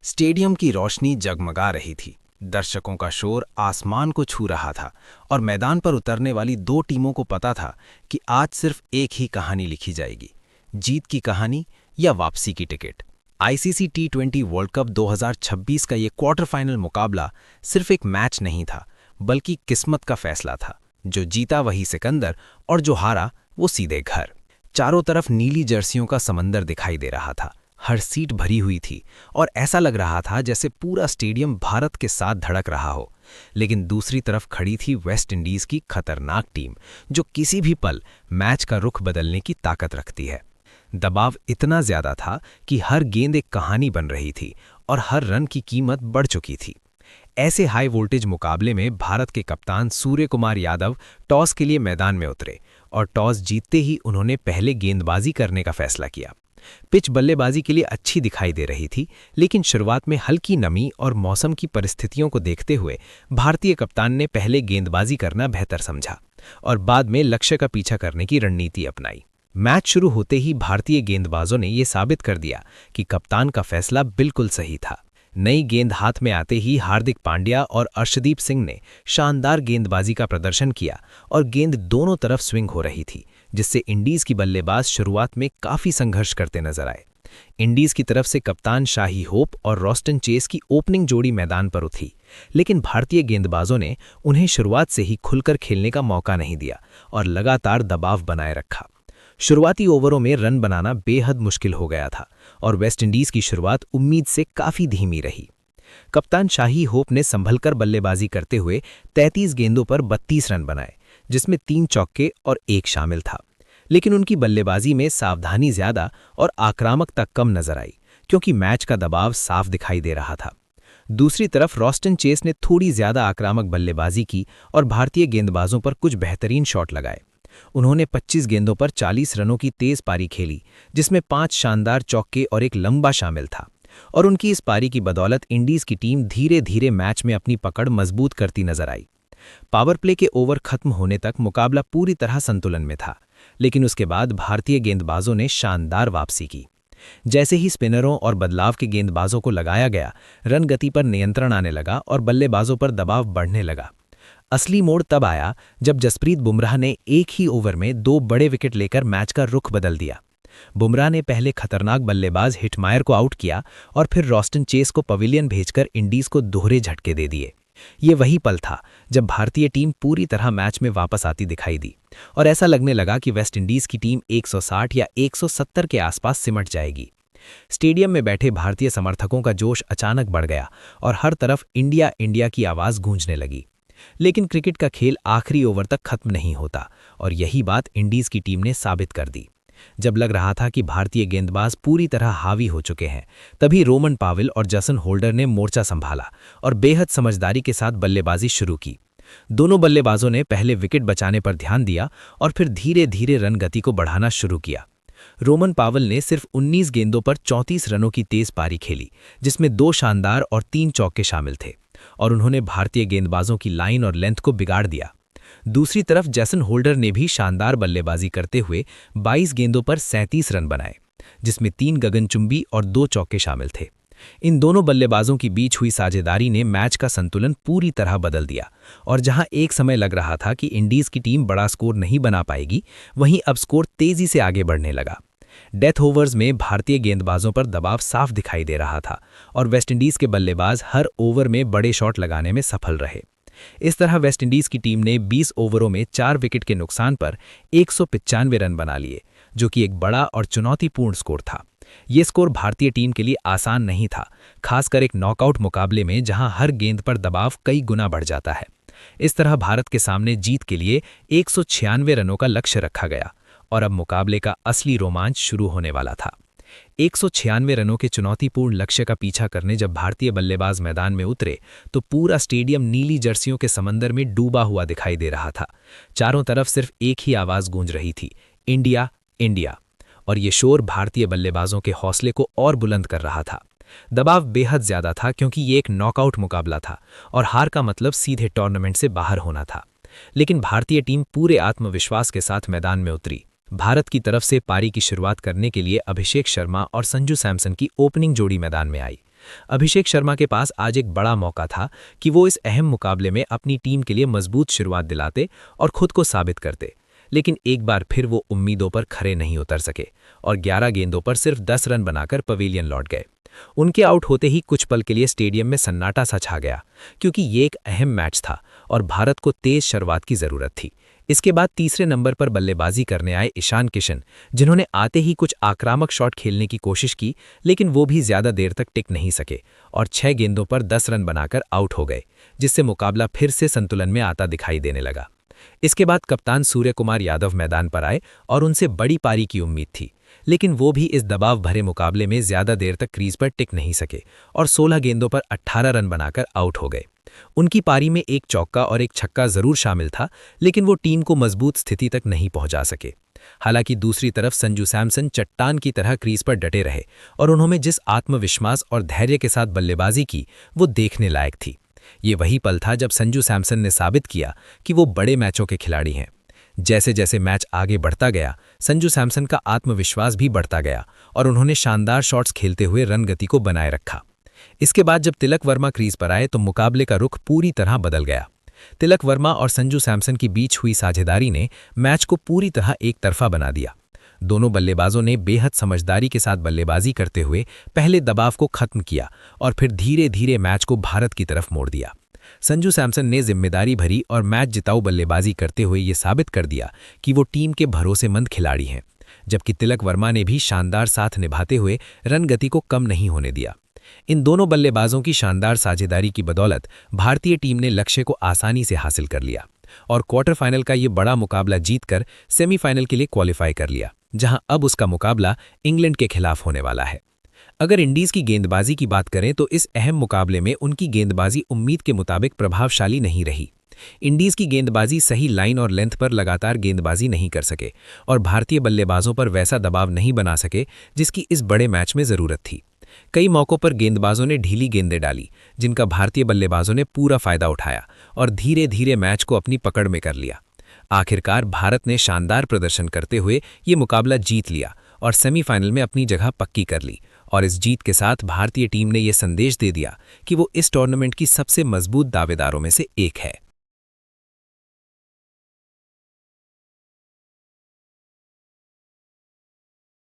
Stadium की रोशनी जगमगा रही थी। दर्शकों का शोर आसमान को छू रहा था और मैदान पर उतरने वाली दो टीमों को पता था कि आज सिर्फ एक ही कहानी लिखी जाएगी, जीत की कहानी या वापसी की टिकट। आईसीसी टी20 वर्ल्ड कप 2026 का ये क्वार्टर फाइनल मुकाबला सिर्फ एक मैच नहीं था, बल्कि किस्मत का फैसला था। जो जीता वही सिकंदर और जो हारा वो सीधे घर। चारों तरफ नीली जर्सियों का समंदर दिखाई दे रहा था। हर सीट भरी हुई थी और ऐसा लग रहा था जैसे पूरा स्टेडियम भारत के साथ धड़क रहा हो। लेकिन दूसरी तरफ खड़ी थी वेस्ट इंडीज की खतरनाक टीम, जो किसी भी पल मैच का रुख बदलने की ताकत रखती है। दबाव इतना ज्यादा था कि हर गेंद एक कहानी बन रही थी और हर रन की कीमत बढ़ चुकी थी। ऐसे हाई वोल्टेज मुकाबले में भारत के कप्तान सूर्य कुमार यादव टॉस के लिए मैदान में उतरे और टॉस जीतते ही उन्होंने पहले गेंदबाजी करने का फैसला किया। पिच बल्लेबाजी के लिए अच्छी दिखाई दे रही थी, लेकिन शुरुआत में हल्की नमी और मौसम की परिस्थितियों को देखते हुए भारतीय कप्तान ने पहले गेंदबाजी करना बेहतर समझा और बाद में लक्ष्य का पीछा करने की रणनीति अपनाई। मैच शुरू होते ही भारतीय गेंदबाजों ने यह साबित कर दिया कि कप्तान का फैसला बिल्कुल सही था। नई गेंद हाथ में आते ही हार्दिक पांड्या और अर्शदीप सिंह ने शानदार गेंदबाजी का प्रदर्शन किया और गेंद दोनों तरफ स्विंग हो रही थी, जिससे इंडीज की बल्लेबाज शुरुआत में काफी संघर्ष करते नजर आए। इंडीज की तरफ से कप्तान शाही होप और रॉस्टन चेस की ओपनिंग जोड़ी मैदान पर उतरी, लेकिन भारतीय गेंदबाजों ने उन्हें शुरुआत से ही खुलकर खेलने का मौका नहीं दिया और लगातार दबाव बनाए रखा। शुरुआती ओवरों में रन बनाना बेहद मुश्किल हो गया था और वेस्टइंडीज की शुरुआत उम्मीद से काफी धीमी रही। कप्तान शाही होप ने संभलकर बल्लेबाजी करते हुए 33 गेंदों पर 32 रन बनाए, जिसमें 3 चौके और 1 शामिल था। लेकिन उनकी बल्लेबाजी में सावधानी ज्यादा और आक्रामकता कम नजर आई, क्योंकि मैच का दबाव साफ दिखाई दे रहा था। दूसरी तरफ रॉस्टन चेस ने थोड़ी ज्यादा आक्रामक बल्लेबाजी की और भारतीय गेंदबाजों पर कुछ बेहतरीन शॉट लगाए। उन्होंने 25 गेंदों पर 40 रनों की तेज पारी खेली, जिसमें 5 शानदार चौके और 1 लंबा शामिल था। और उनकी इस पारी की बदौलत इंडीज की टीम धीरे धीरे मैच में अपनी पकड़ मजबूत करती नजर आई। पावर प्ले के ओवर खत्म होने तक मुकाबला पूरी तरह संतुलन में था, लेकिन उसके बाद भारतीय गेंदबाजों ने शानदार वापसी की। जैसे ही स्पिनरों और बदलाव के गेंदबाजों को लगाया गया, रन गति पर नियंत्रण आने लगा और बल्लेबाजों पर दबाव बढ़ने लगा। असली मोड़ तब आया जब जसप्रीत बुमराह ने एक ही ओवर में 2 बड़े विकेट लेकर मैच का रुख बदल दिया। बुमराह ने पहले खतरनाक बल्लेबाज हिटमायर को आउट किया और फिर रॉस्टन चेस को पवेलियन भेजकर इंडीज को दोहरे झटके दे दिए। ये वही पल था जब भारतीय टीम पूरी तरह मैच में वापस आती दिखाई दी और ऐसा लगने लगा कि वेस्ट इंडीज की टीम 160 या 170 के आसपास सिमट जाएगी। स्टेडियम में बैठे भारतीय समर्थकों का जोश अचानक बढ़ गया और हर तरफ इंडिया इंडिया की आवाज गूंजने लगी। लेकिन क्रिकेट का खेल आखिरी ओवर तक खत्म नहीं होता और यही बात इंडीज की टीम ने साबित कर दी। जब लग रहा था कि भारतीय गेंदबाज पूरी तरह हावी हो चुके हैं, तभी रोमन पावेल और जसन होल्डर ने मोर्चा संभाला और बेहद समझदारी के साथ बल्लेबाजी शुरू की। दोनों बल्लेबाजों ने पहले विकेट बचाने पर ध्यान दिया और फिर धीरे धीरे रन गति को बढ़ाना शुरू किया। रोमन पावेल ने सिर्फ 19 गेंदों पर 34 रनों की तेज पारी खेली, जिसमें 2 शानदार और 3 चौके शामिल थे, और उन्होंने भारतीय गेंदबाजों की लाइन और लेंथ को बिगाड़ दिया। दूसरी तरफ जैसन होल्डर ने भी शानदार बल्लेबाजी करते हुए 22 गेंदों पर 37 रन बनाए, जिसमें 3 गगनचुंबी और 2 चौके शामिल थे। इन दोनों बल्लेबाजों की बीच हुई साझेदारी ने मैच का संतुलन पूरी तरह बदल दिया और जहां एक समय लग रहा था कि इंडीज की टीम बड़ा स्कोर नहीं बना पाएगी, वहीं अब स्कोर तेजी से आगे बढ़ने लगा। डेथ ओवर्स में भारतीय गेंदबाजों पर दबाव साफ दिखाई दे रहा था और वेस्टइंडीज के बल्लेबाज हर ओवर में बड़े शॉट लगाने में सफल रहे। इस तरह वेस्टइंडीज की टीम ने 20 ओवरों में 4 विकेट के नुकसान पर 195 रन बना लिए, जो कि एक बड़ा और चुनौतीपूर्ण स्कोर था। ये स्कोर भारतीय टीम के लिए आसान नहीं था, खासकर एक नॉकआउट मुकाबले में जहां हर गेंद पर दबाव कई गुना बढ़ जाता है। इस तरह भारत के सामने जीत के लिए 196 रनों का लक्ष्य रखा गया और अब मुकाबले का असली रोमांच शुरू होने वाला था। 196 रनों के चुनौतीपूर्ण लक्ष्य का पीछा करने जब भारतीय बल्लेबाज मैदान में उतरे, तो पूरा स्टेडियम नीली जर्सियों के समंदर में डूबा हुआ दिखाई दे रहा था। चारों तरफ सिर्फ एक ही आवाज गूंज रही थी, इंडिया इंडिया, और ये शोर भारतीय बल्लेबाजों के हौसले को और बुलंद कर रहा था। दबाव बेहद ज्यादा था, क्योंकि ये एक नॉकआउट मुकाबला था और हार का मतलब सीधे टूर्नामेंट से बाहर होना था। लेकिन भारतीय टीम पूरे आत्मविश्वास के साथ मैदान में उतरी। भारत की तरफ से पारी की शुरुआत करने के लिए अभिषेक शर्मा और संजू सैमसन की ओपनिंग जोड़ी मैदान में आई। अभिषेक शर्मा के पास आज एक बड़ा मौका था कि वो इस अहम मुकाबले में अपनी टीम के लिए मजबूत शुरुआत दिलाते और खुद को साबित करते, लेकिन एक बार फिर वो उम्मीदों पर खरे नहीं उतर सके और 11 गेंदों पर सिर्फ 10 रन बनाकर पवेलियन लौट गए। उनके आउट होते ही कुछ पल के लिए स्टेडियम में सन्नाटा सा छा गया, क्योंकि ये एक अहम मैच था और भारत को तेज शुरुआत की जरूरत थी। इसके बाद तीसरे नंबर पर बल्लेबाजी करने आए ईशान किशन, जिन्होंने आते ही कुछ आक्रामक शॉट खेलने की कोशिश की, लेकिन वो भी ज्यादा देर तक टिक नहीं सके और 6 गेंदों पर 10 रन बनाकर आउट हो गए, जिससे मुकाबला फिर से संतुलन में आता दिखाई देने लगा। इसके बाद कप्तान सूर्य कुमार यादव मैदान पर आए और उनसे बड़ी पारी की उम्मीद थी, लेकिन वो भी इस दबाव भरे मुकाबले में ज्यादा देर तक क्रीज पर टिक नहीं सके और 16 गेंदों पर 18 रन बनाकर आउट हो गए। उनकी पारी में एक चौका और एक छक्का जरूर शामिल था, लेकिन वो टीम को मजबूत स्थिति तक नहीं पहुंचा सके। हालांकि दूसरी तरफ संजू सैमसन चट्टान की तरह क्रीज पर डटे रहे और उन्होंने जिस आत्मविश्वास और धैर्य के साथ बल्लेबाजी की वो देखने लायक थी। ये वही पल था जब संजू सैमसन ने साबित किया कि वो बड़े मैचों के खिलाड़ी हैं। जैसे जैसे मैच आगे बढ़ता गया, संजू सैमसन का आत्मविश्वास भी बढ़ता गया और उन्होंने शानदार शॉट्स खेलते हुए रन गति को बनाए रखा। इसके बाद जब तिलक वर्मा क्रीज पर आए तो मुकाबले का रुख पूरी तरह बदल गया। तिलक वर्मा और संजू सैमसन की बीच हुई साझेदारी ने मैच को पूरी तरह एक तरफा बना दिया। दोनों बल्लेबाजों ने बेहद समझदारी के साथ बल्लेबाजी करते हुए पहले दबाव को खत्म किया और फिर धीरे धीरे मैच को भारत की तरफ मोड़ दिया। संजू सैमसन ने जिम्मेदारी भरी और मैच जिताऊ बल्लेबाजी करते हुए ये साबित कर दिया कि वो टीम के भरोसेमंद खिलाड़ी हैं, जबकि तिलक वर्मा ने भी शानदार साथ निभाते हुए रन गति को कम नहीं होने दिया। इन दोनों बल्लेबाजों की शानदार साझेदारी की बदौलत भारतीय टीम ने लक्ष्य को आसानी से हासिल कर लिया और क्वार्टर फाइनल का ये बड़ा मुकाबला जीतकर सेमीफाइनल के लिए क्वालिफाई कर लिया, जहां अब उसका मुकाबला इंग्लैंड के खिलाफ होने वाला है। अगर इंडीज की गेंदबाजी की बात करें तो इस अहम मुकाबले में उनकी गेंदबाजी उम्मीद के मुताबिक प्रभावशाली नहीं रही। इंडीज की गेंदबाजी सही लाइन और लेंथ पर लगातार गेंदबाजी नहीं कर सके और भारतीय बल्लेबाजों पर वैसा दबाव नहीं बना सके जिसकी इस बड़े मैच में जरूरत थी। कई मौकों पर गेंदबाजों ने ढीली गेंदें डाली, जिनका भारतीय बल्लेबाजों ने पूरा फायदा उठाया और धीरे धीरे मैच को अपनी पकड़ में कर लिया। आखिरकार भारत ने शानदार प्रदर्शन करते हुए ये मुकाबला जीत लिया और सेमीफाइनल में अपनी जगह पक्की कर ली और इस जीत के साथ भारतीय टीम ने यह संदेश दे दिया कि वो इस टूर्नामेंट की सबसे मजबूत दावेदारों में से एक है।